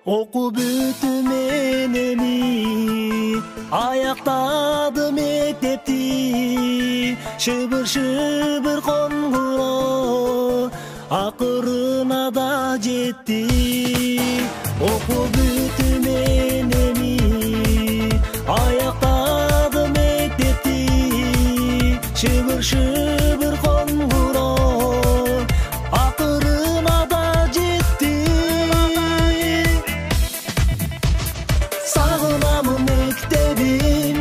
Окуп бүтүп мен эми аяктадым мектепти, шыбыр конгуро акырына да жетти. Окуп бүтүп мен эми аяктадым мектепти, шыбыр конгуро акырына да жетти. Сагынамын мектебим,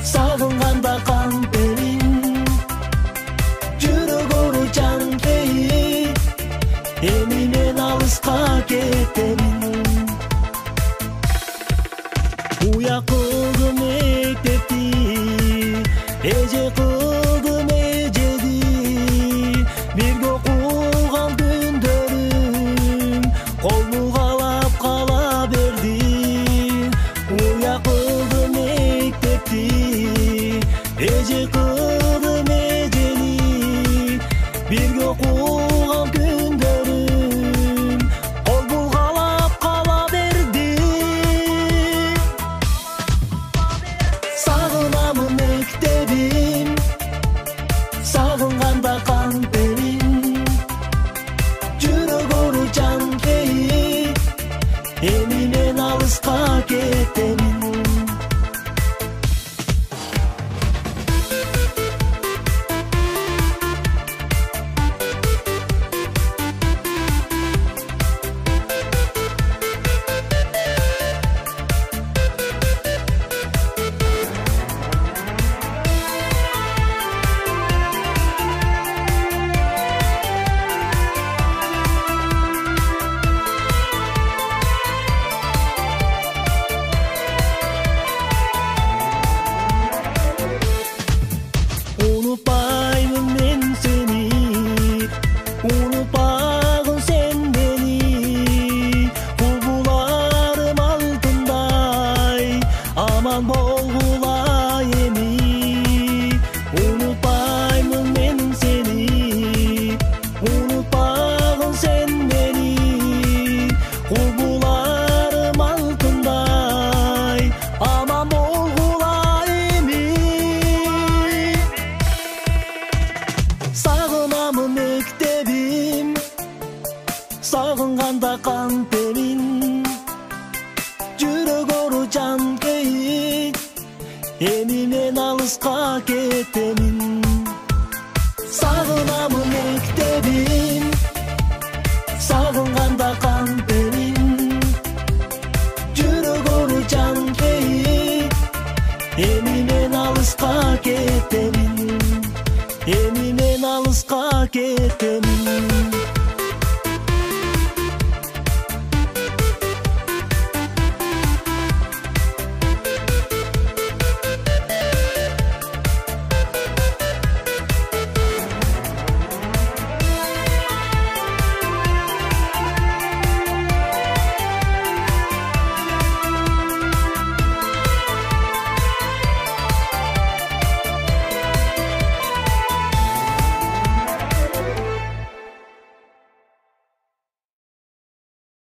сагынганда кантебим, жүрөк оору жанкейип, эми мен алыска кетемин. Уя кылдым мектепти, эже кылдым эжеди, бирге окуган күндөрүм кол бугалап кала берди. Уя кылдым мектепти, эже кылдым эжени, бирге окуган күндөрүм кол бугалап кала берди. Сагынамын мектебим, сагынганда кантебим, жүрөк оору жанкейип, эми мен алыска кетемин. Unutpayım men seni, unutpagın sen beni, kulbularım altınday, aman bolgula emi. Unutpayım men seni, unutpagın sen beni, kulbularım altınday, aman bolgula emi. Сагынамын мектебим, сагынганда кантебим, жүрөк оору жанкейип, эми мен алыска кетемин.